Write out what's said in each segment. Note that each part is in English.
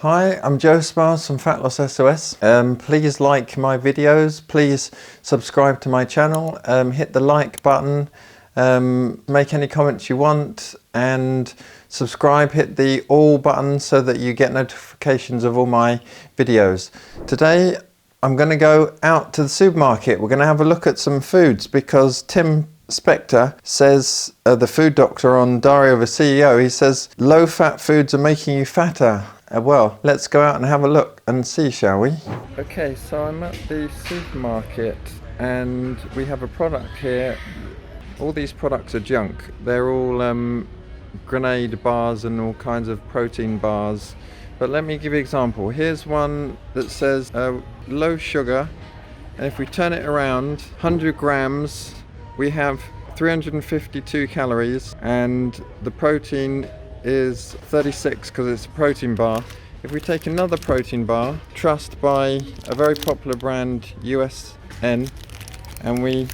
Hi, I'm Joe from Fat Loss S.O.S. Please like my videos, please subscribe to my channel, hit the like button, make any comments you want, and subscribe, hit the all button so that you get notifications of all my videos. Today I'm going to go out to the supermarket. We're going to have a look at some foods because Tim Spector says, the food doctor on Diary of a CEO, he says low fat foods are making you fatter. Well, let's go out and have a look and see, shall we? Okay, so I'm at the supermarket and we have a product here. All these products are junk. They're all grenade bars and all kinds of protein bars. But let me give you an example. Here's one that says low sugar, and if we turn it around, 100 grams, we have 352 calories, and the protein is 36 because it's a protein bar. If we take another protein bar, Trust by a very popular brand, USN, and we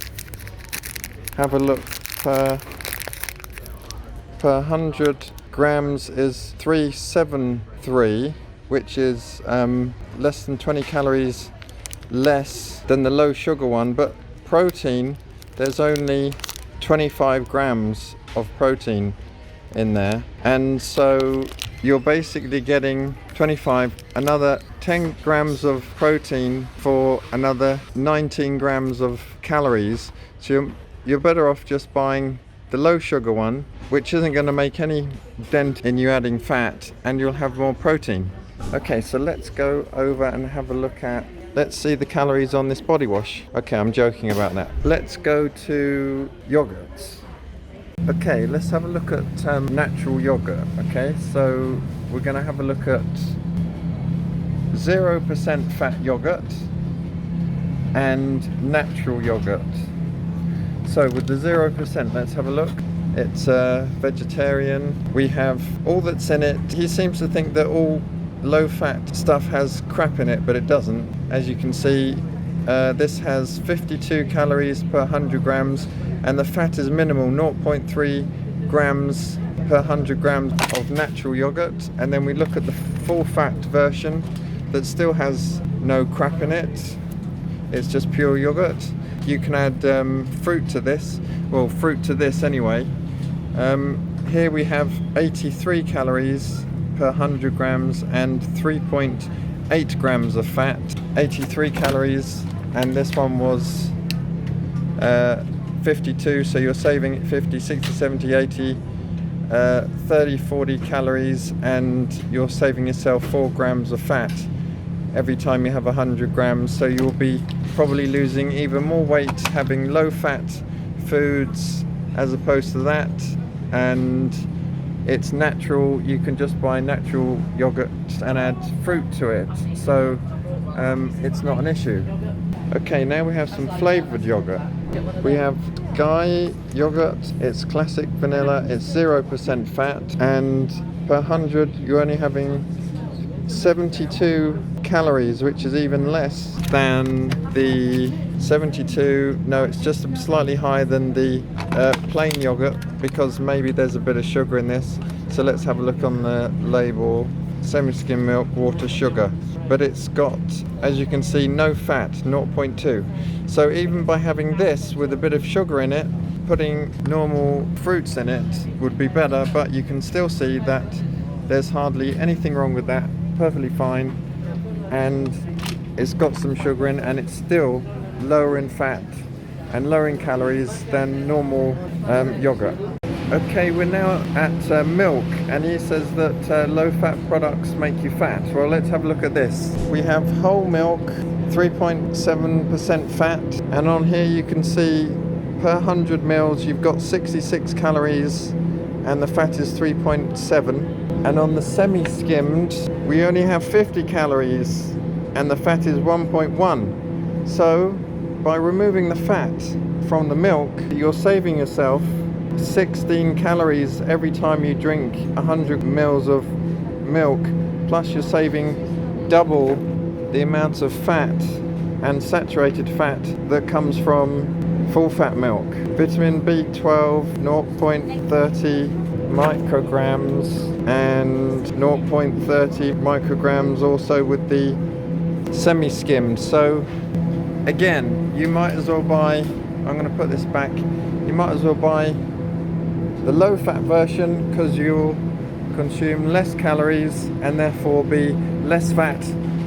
have a look, per 100 grams is 373, which is less than 20 calories less than the low sugar one, but protein, there's only 25 grams of protein in there, and so you're basically getting 25, another 10 grams of protein for another 19 grams of calories. So you're better off just buying the low sugar one, which isn't going to make any dent in you adding fat, and you'll have more protein. Okay, so let's go over and have a look at, let's see the calories on this body wash. Okay, I'm joking about that. Let's go to yogurts. Okay, let's have a look at natural yogurt. Okay, so we're going to have a look at 0% fat yogurt and natural yogurt. So with the 0%, let's have a look. It's vegetarian. We have all that's in it. He seems to think that all low fat stuff has crap in it, but it doesn't. As you can see, this has 52 calories per 100 grams, and the fat is minimal, 0.3 grams per 100 grams of natural yogurt. And then we look at the full fat version that still has no crap in it. It's just pure yogurt. You can add fruit to this, well, fruit to this anyway. Here we have 83 calories per 100 grams and 3.8 grams of fat. 83 calories, and this one was 52, so you're saving 50, 60, 70, 80, 30, 40 calories, and you're saving yourself 4 grams of fat every time you have 100 grams. So you'll be probably losing even more weight having low fat foods as opposed to that, and it's natural. You can just buy natural yogurt and add fruit to it, so it's not an issue. Okay, now we have some flavored yogurt. We have Guy yogurt. It's classic vanilla, it's 0% fat, and per 100 you're only having 72 calories, which is even less than the 72, no, it's just slightly higher than the plain yogurt, because maybe there's a bit of sugar in this. So let's have a look on the label. Semi-skim milk, water, sugar, but it's got, as you can see, no fat, 0.2. So even by having this with a bit of sugar in it, putting normal fruits in it would be better, but you can still see that there's hardly anything wrong with that, perfectly fine, and it's got some sugar in, and it's still lower in fat and lower in calories than normal yogurt. Okay, we're now at milk, and he says that low-fat products make you fat. Well, let's have a look at this. We have whole milk, 3.7% fat, and on here you can see per 100 mils you've got 66 calories, and the fat is 3.7. And on the semi-skimmed, we only have 50 calories, and the fat is 1.1. So, by removing the fat from the milk, you're saving yourself 16 calories every time you drink 100 mils of milk, plus you're saving double the amounts of fat and saturated fat that comes from full fat milk. Vitamin B12, 0.30 micrograms and 0.30 micrograms also with the semi-skimmed. So again, you might as well buy, I'm going to put this back, you might as well buy the low fat version, because you'll consume less calories and therefore be less fat,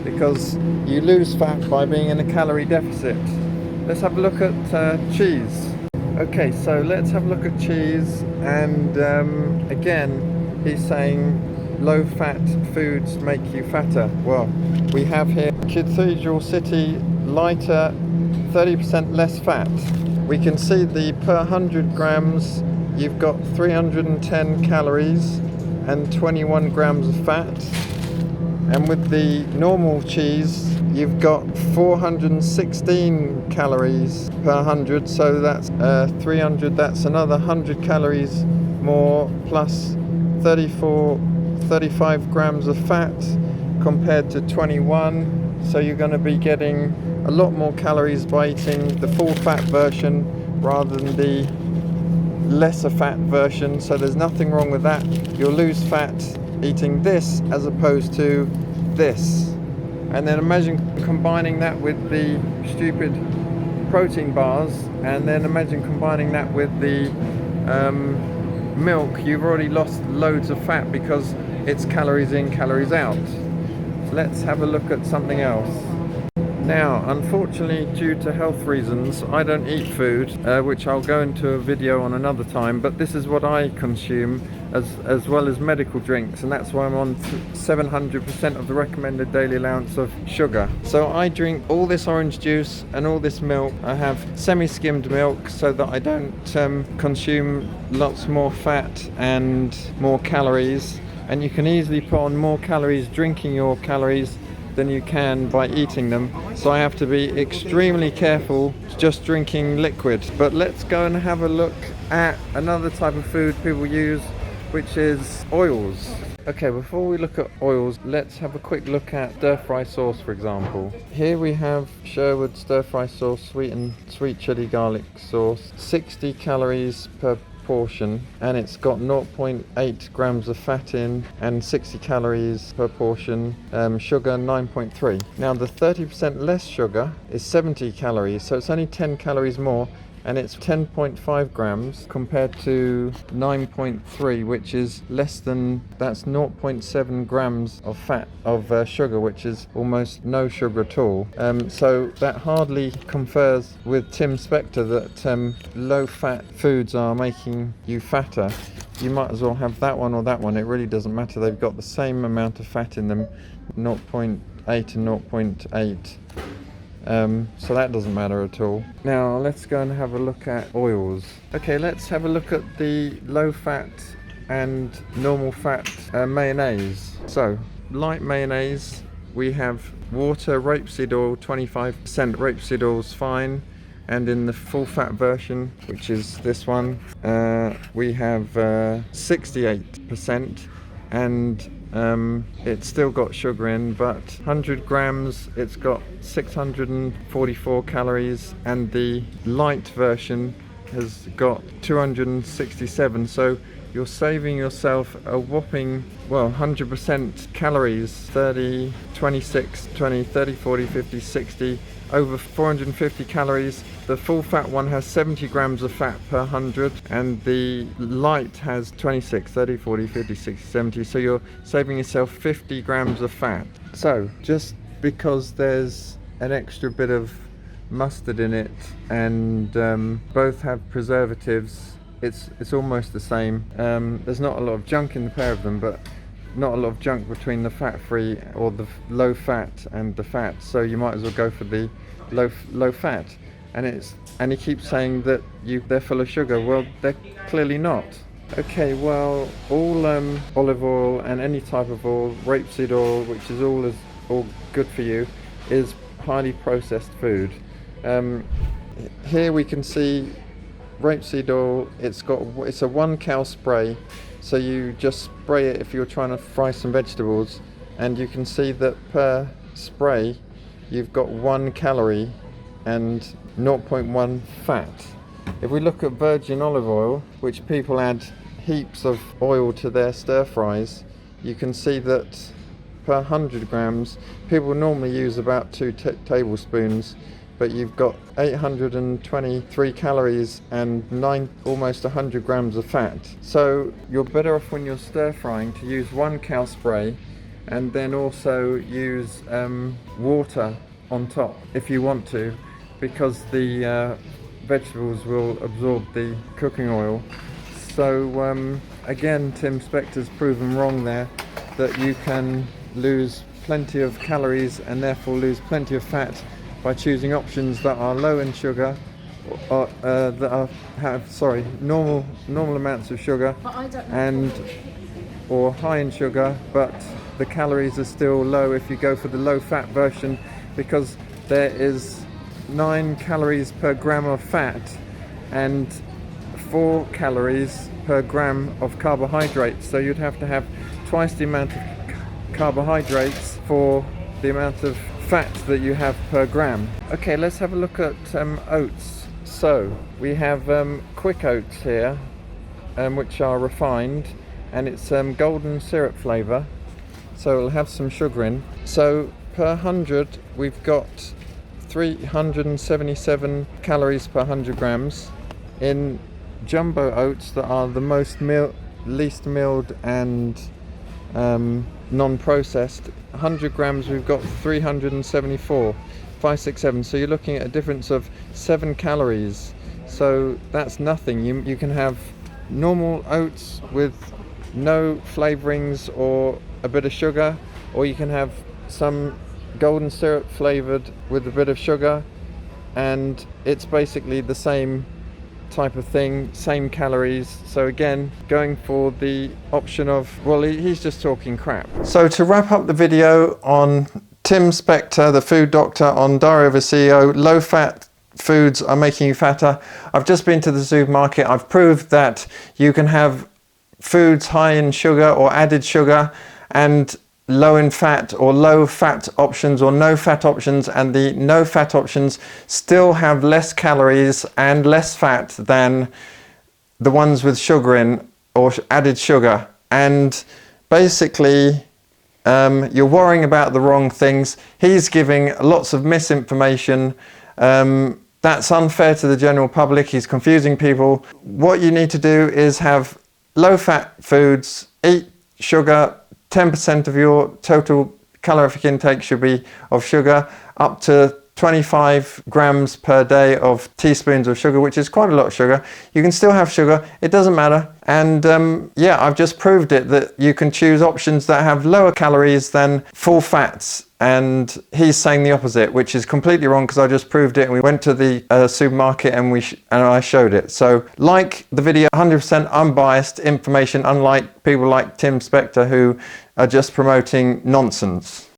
because you lose fat by being in a calorie deficit. Let's have a look at cheese. Okay, so let's have a look at cheese, and again, he's saying low fat foods make you fatter. Well, we have here Cathedral City lighter, 30% less fat. We can see the per 100 grams you've got 310 calories and 21 grams of fat, and with the normal cheese you've got 416 calories per 100, so that's 300, that's another 100 calories more, plus 35 grams of fat compared to 21, so you're going to be getting a lot more calories by eating the full fat version rather than the lesser fat version. So there's nothing wrong with that. You'll lose fat eating this as opposed to this. And then imagine combining that with the stupid protein bars, and then imagine combining that with the milk. You've already lost loads of fat because it's calories in, calories out. Let's have a look at something else. Now, unfortunately, due to health reasons, I don't eat food, which I'll go into a video on another time, but this is what I consume, as well as medical drinks, and that's why I'm on 700% of the recommended daily allowance of sugar. So I drink all this orange juice and all this milk. I have semi-skimmed milk so that I don't consume lots more fat and more calories, and you can easily put on more calories drinking your calories than you can by eating them. So I have to be extremely careful just drinking liquid. But let's go and have a look at another type of food people use, which is oils. Okay, before we look at oils, let's have a quick look at stir-fry sauce, for example. Here we have Sherwood stir-fry sauce, sweet chili garlic sauce, 60 calories per portion, and it's got 0.8 grams of fat in and 60 calories per portion, sugar 9.3. Now the 30% less sugar is 70 calories, so it's only 10 calories more, and it's 10.5 grams compared to 9.3, which is less than, that's 0.7 grams of fat, of sugar, which is almost no sugar at all. So that hardly confers with Tim Spector that low fat foods are making you fatter. You might as well have that one or that one, it really doesn't matter. They've got the same amount of fat in them, 0.8 and 0.8. So that doesn't matter at all. Now let's go and have a look at oils. Okay, let's have a look at the low fat and normal fat mayonnaise. So light mayonnaise, we have water, rapeseed oil, 25%. Rapeseed oil is fine, and in the full fat version, which is this one, we have 68%, and it's still got sugar in, but 100 grams it's got 644 calories, and the light version has got 267, so you're saving yourself a whopping, well, 100% calories, 30, 26, 20, 30, 40, 50, 60, over 450 calories. The full fat one has 70 grams of fat per 100, and the light has 26, 30, 40, 50, 60, 70, so you're saving yourself 50 grams of fat. So just because there's an extra bit of mustard in it, and both have preservatives, it's almost the same. There's not a lot of junk in the pair of them, but not a lot of junk between the fat-free or the low fat and the fat, so you might as well go for the low fat. And he keeps saying that they're full of sugar. Well, they're clearly not. Okay, well, all olive oil and any type of oil, rapeseed oil, which is all good for you, is highly processed food. Here we can see rapeseed oil. It's a 1 cal spray, so you just spray it if you're trying to fry some vegetables, and you can see that per spray you've got 1 calorie and 0.1 fat. If we look at virgin olive oil, which people add heaps of oil to their stir fries, you can see that per 100 grams, people normally use about 2 tablespoons, but you've got 823 calories and almost 100 grams of fat. So you're better off when you're stir frying to use 1 cow spray, and then also use water on top if you want to, because the vegetables will absorb the cooking oil. So again, Tim Spector's proven wrong there, that you can lose plenty of calories and therefore lose plenty of fat by choosing options that are low in sugar, or have normal amounts of sugar, or high in sugar, but the calories are still low if you go for the low fat version, because there is 9 calories per gram of fat and 4 calories per gram of carbohydrates. So you'd have to have twice the amount of carbohydrates for the amount of fat that you have per gram. Okay, let's have a look at oats. So we have quick oats here, which are refined, and it's golden syrup flavour, so it'll have some sugar in. So per 100 we've got 377 calories per 100 grams. In jumbo oats that are the least milled and non-processed, 100 grams we've got 374, 567. So you're looking at a difference of 7 calories. So that's nothing. You can have normal oats with no flavorings or a bit of sugar, or you can have some golden syrup flavored with a bit of sugar, and it's basically the same type of thing, same calories. So again, going for the option of, well, he's just talking crap. So to wrap up the video on Tim Spector, the food doctor, on Diary of a CEO, low fat foods are making you fatter, I've just been to the supermarket. I've proved that you can have foods high in sugar or added sugar and low in fat, or low fat options, or no fat options, and the no fat options still have less calories and less fat than the ones with sugar in, or added sugar. And basically you're worrying about the wrong things. He's giving lots of misinformation. That's unfair to the general public. He's confusing people. What you need to do is have low fat foods, eat sugar. 10% of your total calorific intake should be of sugar, up to 25 grams per day of teaspoons of sugar, which is quite a lot of sugar. You can still have sugar, it doesn't matter. And yeah, I've just proved it, that you can choose options that have lower calories than full fats. And he's saying the opposite, which is completely wrong, because I just proved it, and we went to the supermarket and I showed it. So like the video, 100% unbiased information, unlike people like Tim Spector who are just promoting nonsense.